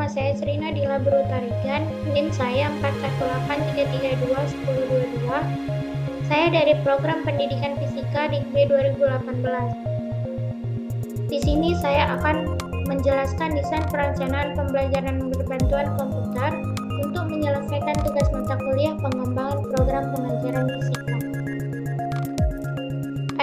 nama saya Srina Dila Berutarigan, NIM saya 418332102. Saya dari Program Pendidikan Fisika Dikbud 2018. Di sini saya akan menjelaskan desain perencanaan pembelajaran berbantuan komputer untuk menyelesaikan tugas mata kuliah pengembangan program pengajaran fisika.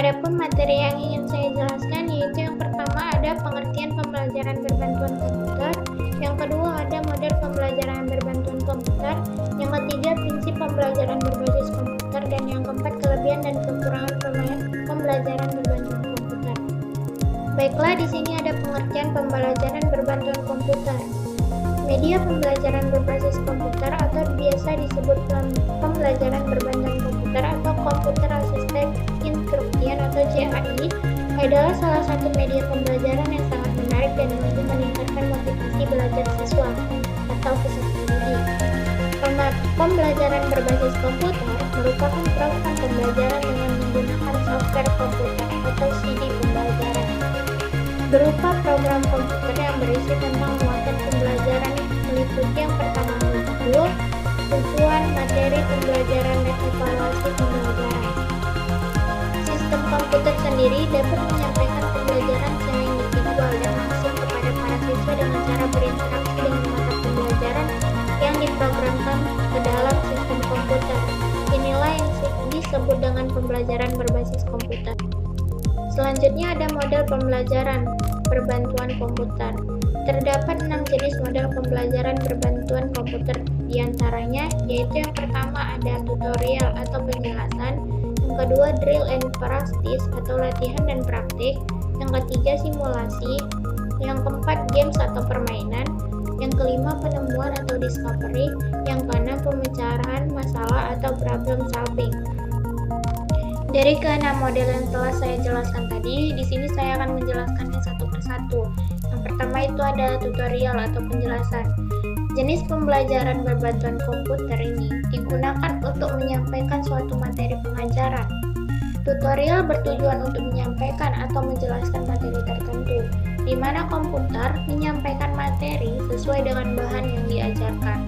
Adapun materi yang ingin saya jelaskan yaitu yang pertama ada pengertian pembelajaran berbantuan komputer, yang kedua ada model pembelajaran berbantuan komputer, yang ketiga prinsip pembelajaran berbasis komputer, dan yang keempat kelebihan dan kekurangan pembelajaran berbantuan komputer. Baiklah, di sini ada pengertian pembelajaran berbantuan komputer. Media pembelajaran berbasis komputer atau biasa disebut pembelajaran berbantuan komputer atau Computer Assisted Instruction atau CAI adalah salah satu media pembelajaran yang sangat menarik dan mampu meningkatkan motivasi belajar siswa atau peserta didik. Pembelajaran berbasis komputer merupakan program pembelajaran dengan menggunakan software komputer atau CD pembelajaran, berupa program komputer yang berisi tentang muatan pembelajaran yang meliputi yang pertama modul, tujuan, materi pembelajaran, dan evaluasi pembelajaran. Sistem komputer sendiri dapat menyampaikan pembelajaran secara individual dan langsung kepada para siswa dengan cara berinteraksi dengan mata pembelajaran yang diprogramkan ke dalam sistem komputer. Inilah yang disebut dengan pembelajaran berbasis komputer. Selanjutnya ada model pembelajaran berbantuan komputer. Terdapat 6 jenis model pembelajaran berbantuan komputer, diantaranya yaitu yang pertama ada tutorial atau penjelasan, yang kedua drill and practice atau latihan dan praktik, yang ketiga simulasi, yang keempat games atau permainan, yang kelima penemuan atau discovery, yang keenam pemecahan masalah atau problem solving. Dari keenam model yang telah saya jelaskan tadi, di sini saya akan menjelaskannya satu persatu. Yang pertama itu ada tutorial atau penjelasan. Jenis pembelajaran berbantuan komputer ini digunakan untuk menyampaikan suatu materi pengajaran. Tutorial bertujuan untuk menyampaikan atau menjelaskan materi tertentu, di mana komputer menyampaikan materi sesuai dengan bahan yang diajarkan.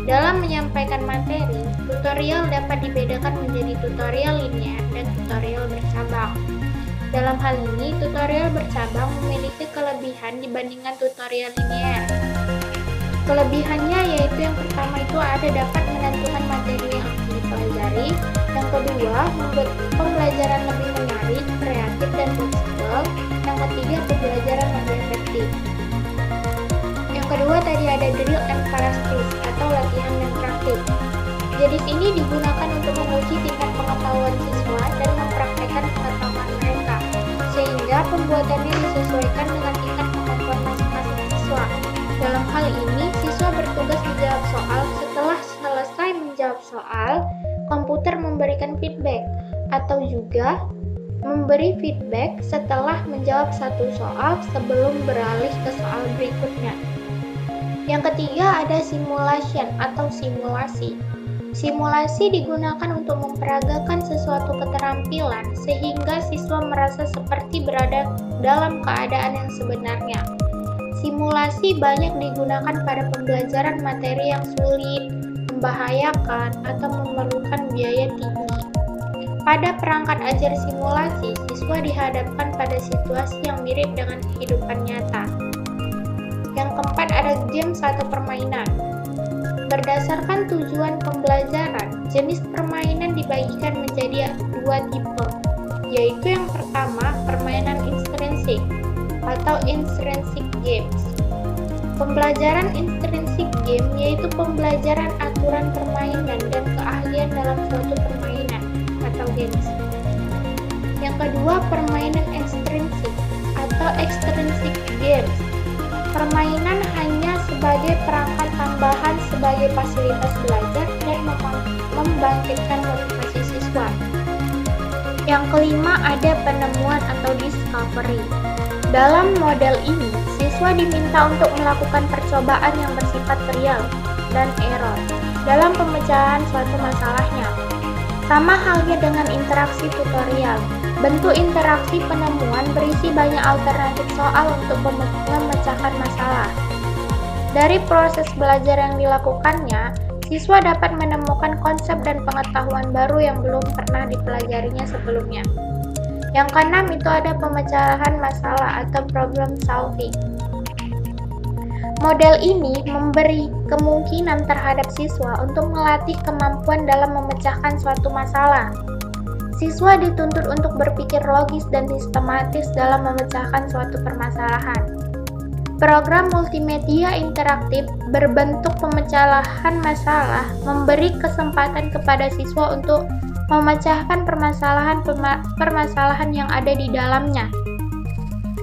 Dalam menyampaikan materi, tutorial dapat dibedakan menjadi tutorial linear dan tutorial bercabang. Dalam hal ini, tutorial bercabang memiliki kelebihan dibandingkan tutorial linear. Kelebihannya yaitu yang pertama itu ada dapat menentukan materi yang akan dipelajari, yang kedua membuat pembelajaran lebih menarik, kreatif, dan fleksibel, yang ketiga pembelajaran lebih efektif. Yang kedua tadi ada drill and practice atau latihan dan praktik. Jenis ini digunakan untuk menguji tingkat pengetahuan siswa dan mempraktekkan pengetahuan mereka, sehingga pembuatannya disesuaikan dengan tingkat kemampuan masing-masing siswa. Dalam hal ini, siswa bertugas menjawab soal. Setelah selesai menjawab soal, komputer memberikan feedback atau juga memberi feedback setelah menjawab satu soal sebelum beralih ke soal berikutnya. Yang ketiga ada simulation atau simulasi. Simulasi digunakan untuk memperagakan sesuatu keterampilan sehingga siswa merasa seperti berada dalam keadaan yang sebenarnya. Simulasi banyak digunakan pada pembelajaran materi yang sulit, membahayakan, atau memerlukan biaya tinggi. Pada perangkat ajar simulasi, siswa dihadapkan pada situasi yang mirip dengan kehidupan nyata. Yang keempat ada games atau permainan. Berdasarkan tujuan pembelajaran, jenis permainan dibagikan menjadi dua tipe, yaitu yang pertama permainan intrinsik atau intrinsic games. Pembelajaran intrinsic game yaitu pembelajaran aturan permainan dan keahlian dalam suatu permainan atau games. Yang kedua permainan extrinsic atau extrinsic games. Permainan hanya sebagai perangkat tambahan sebagai fasilitas belajar dan membangkitkan motivasi siswa. Yang kelima ada penemuan atau discovery. Dalam model ini, siswa diminta untuk melakukan percobaan yang bersifat trial dan error dalam pemecahan suatu masalahnya. Sama halnya dengan interaksi tutorial, bentuk interaksi penemuan berisi banyak alternatif soal untuk memecahkan masalah. Dari proses belajar yang dilakukannya, siswa dapat menemukan konsep dan pengetahuan baru yang belum pernah dipelajarinya sebelumnya. Yang keenam itu ada pemecahan masalah atau problem solving. Model ini memberi kemungkinan terhadap siswa untuk melatih kemampuan dalam memecahkan suatu masalah. Siswa dituntut untuk berpikir logis dan sistematis dalam memecahkan suatu permasalahan. Program multimedia interaktif berbentuk pemecahan masalah memberi kesempatan kepada siswa untuk memecahkan permasalahan yang ada di dalamnya.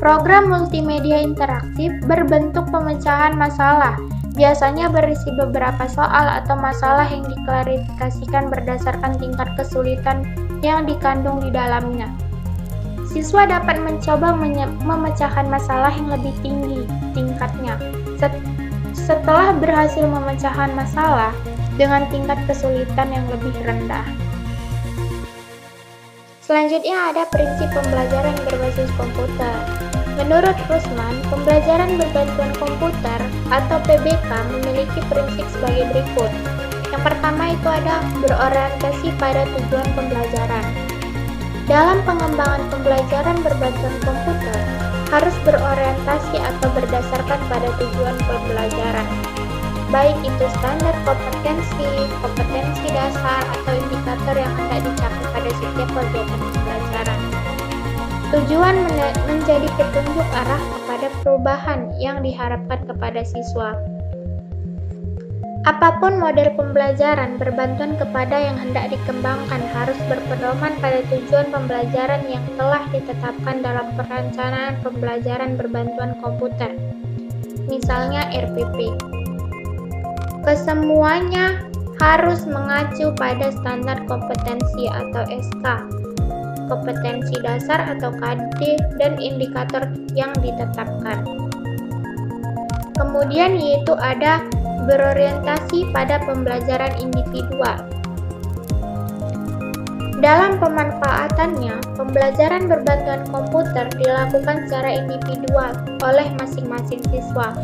Program multimedia interaktif berbentuk pemecahan masalah, biasanya berisi beberapa soal atau masalah yang diklarifikasikan berdasarkan tingkat kesulitan yang dikandung di dalamnya. Siswa dapat mencoba memecahkan masalah yang lebih tinggi tingkatnya. Setelah berhasil memecahkan masalah dengan tingkat kesulitan yang lebih rendah. Selanjutnya ada prinsip pembelajaran berbasis komputer. Menurut Rusman, pembelajaran berbantuan komputer atau PBK memiliki prinsip sebagai berikut. Yang pertama itu ada berorientasi pada tujuan pembelajaran. Dalam pengembangan pembelajaran berbantuan komputer, harus berorientasi atau berdasarkan pada tujuan pembelajaran. Baik itu standar kompetensi dasar, atau indikator yang hendak dicapai pada setiap kegiatan pembelajaran. Tujuan menjadi petunjuk arah kepada perubahan yang diharapkan kepada siswa. Apapun model pembelajaran berbantuan kepada yang hendak dikembangkan harus berpedoman pada tujuan pembelajaran yang telah ditetapkan dalam perencanaan pembelajaran berbantuan komputer. Misalnya RPP. Kesemuanya harus mengacu pada standar kompetensi atau SK, kompetensi dasar atau KD, dan indikator yang ditetapkan. Kemudian yaitu ada berorientasi pada pembelajaran individual. Dalam pemanfaatannya, pembelajaran berbantuan komputer dilakukan secara individual oleh masing-masing siswa.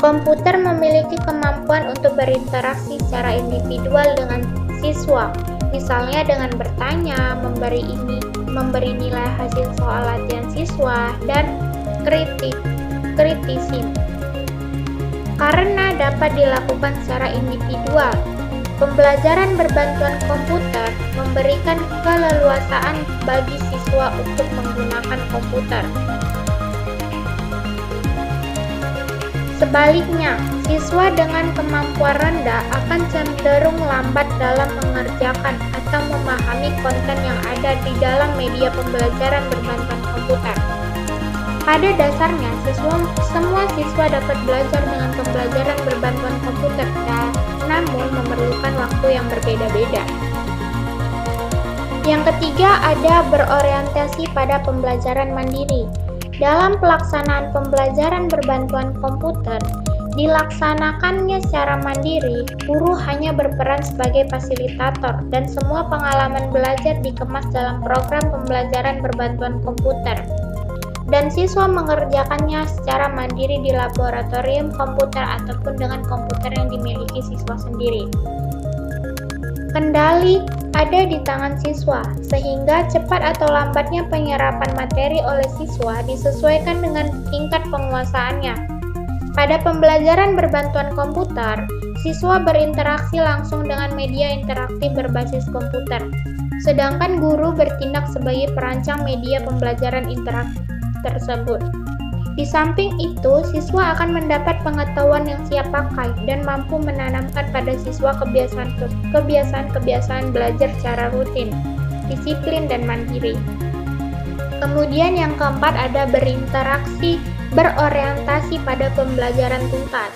Komputer memiliki kemampuan untuk berinteraksi secara individual dengan siswa, misalnya dengan bertanya, memberi nilai hasil soal latihan siswa, dan kritisi. Karena dapat dilakukan secara individual, pembelajaran berbantuan komputer memberikan keleluasaan bagi siswa untuk menggunakan komputer. Sebaliknya, siswa dengan kemampuan rendah akan cenderung lambat dalam mengerjakan atau memahami konten yang ada di dalam media pembelajaran berbantuan komputer. Pada dasarnya, semua siswa dapat belajar dengan pembelajaran berbantuan komputer, namun memerlukan waktu yang berbeda-beda. Yang ketiga ada berorientasi pada pembelajaran mandiri. Dalam pelaksanaan pembelajaran berbantuan komputer, dilaksanakannya secara mandiri, guru hanya berperan sebagai fasilitator dan semua pengalaman belajar dikemas dalam program pembelajaran berbantuan komputer. Dan siswa mengerjakannya secara mandiri di laboratorium komputer ataupun dengan komputer yang dimiliki siswa sendiri. Kendali ada di tangan siswa, sehingga cepat atau lambatnya penyerapan materi oleh siswa disesuaikan dengan tingkat penguasaannya. Pada pembelajaran berbantuan komputer, siswa berinteraksi langsung dengan media interaktif berbasis komputer, sedangkan guru bertindak sebagai perancang media pembelajaran interaktif tersebut. Di samping itu, siswa akan mendapat pengetahuan yang siap pakai dan mampu menanamkan pada siswa kebiasaan-kebiasaan belajar secara rutin, disiplin, dan mandiri. Kemudian yang keempat ada berorientasi pada pembelajaran tuntas.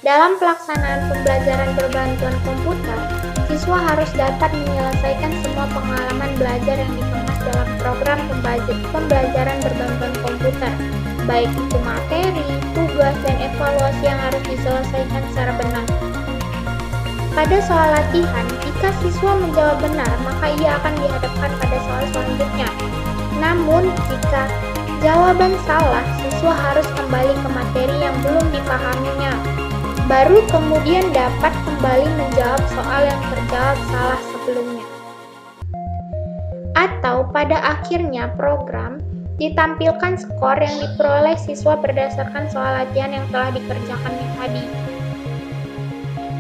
Dalam pelaksanaan pembelajaran berbantuan komputer, siswa harus dapat menyelesaikan semua pengalaman belajar yang dikemas dalam program pembelajaran berbantuan komputer, baik itu materi, tugas, dan evaluasi yang harus diselesaikan secara benar. Pada soal latihan, jika siswa menjawab benar, maka ia akan dihadapkan pada soal selanjutnya. Namun, jika jawaban salah, siswa harus kembali ke materi yang belum dipahaminya. Baru kemudian dapat kembali menjawab soal yang terjawab salah sebelumnya. Atau pada akhirnya program ditampilkan skor yang diperoleh siswa berdasarkan soal latihan yang telah dikerjakannya tadi.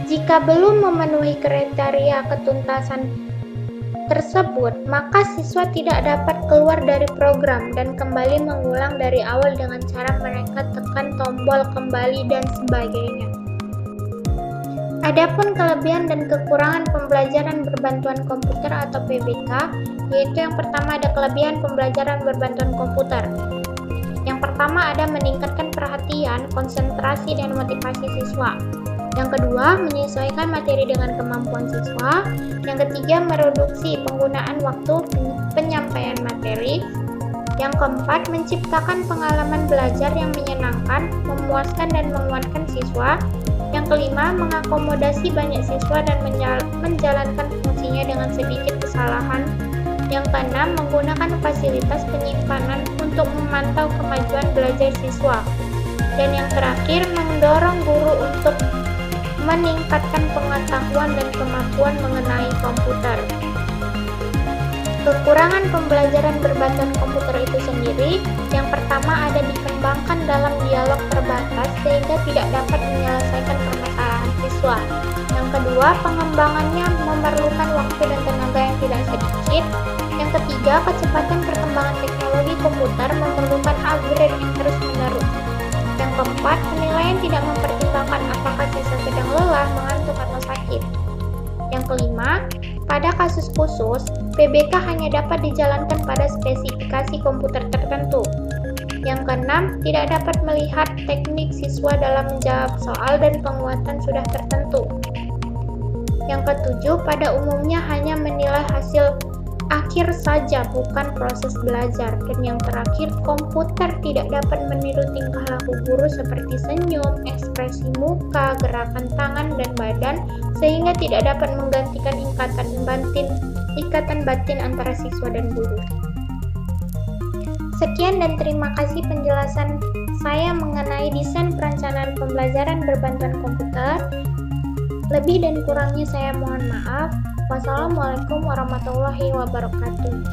Jika belum memenuhi kriteria ketuntasan tersebut, maka siswa tidak dapat keluar dari program dan kembali mengulang dari awal dengan cara mereka tekan tombol kembali dan sebagainya. Adapun kelebihan dan kekurangan pembelajaran berbantuan komputer atau PBK, yaitu yang pertama ada kelebihan pembelajaran berbantuan komputer. Yang pertama ada meningkatkan perhatian, konsentrasi, dan motivasi siswa. Yang kedua, menyesuaikan materi dengan kemampuan siswa. Yang ketiga, mereduksi penggunaan waktu penyampaian materi. Yang keempat, menciptakan pengalaman belajar yang menyenangkan, memuaskan, dan menguatkan siswa. Yang kelima, mengakomodasi banyak siswa dan menjalankan fungsinya dengan sedikit kesalahan. Yang keenam, menggunakan fasilitas penyimpanan untuk memantau kemajuan belajar siswa. Dan yang terakhir, mendorong guru untuk meningkatkan pengetahuan dan kemampuan mengenai komputer. Kekurangan pembelajaran berbantuan komputer itu sendiri, yang pertama ada dikembangkan dalam dialog terbatas sehingga tidak dapat menyelesaikan permasalahan siswa. Yang kedua, pengembangannya memerlukan waktu dan tenaga yang tidak sedikit. Yang ketiga, kecepatan perkembangan teknologi komputer memerlukan upgrade yang terus-menerus. Yang keempat, penilaian tidak mempertimbangkan apakah siswa sedang lelah, mengantuk, atau sakit. Yang kelima, pada kasus khusus, PBK hanya dapat dijalankan pada spesifikasi komputer tertentu. Yang keenam, tidak dapat melihat teknik siswa dalam menjawab soal dan penguatan sudah tertentu. Yang ketujuh, pada umumnya hanya menilai hasil akhir saja, bukan proses belajar. Dan yang terakhir, komputer tidak dapat meniru tingkah laku guru seperti senyum, ekspresi muka, gerakan tangan dan badan, sehingga tidak dapat menggantikan ikatan batin antara siswa dan guru. Sekian dan terima kasih penjelasan saya mengenai desain perencanaan pembelajaran berbantuan komputer. Lebih dan kurangnya saya mohon maaf. Wassalamualaikum warahmatullahi wabarakatuh.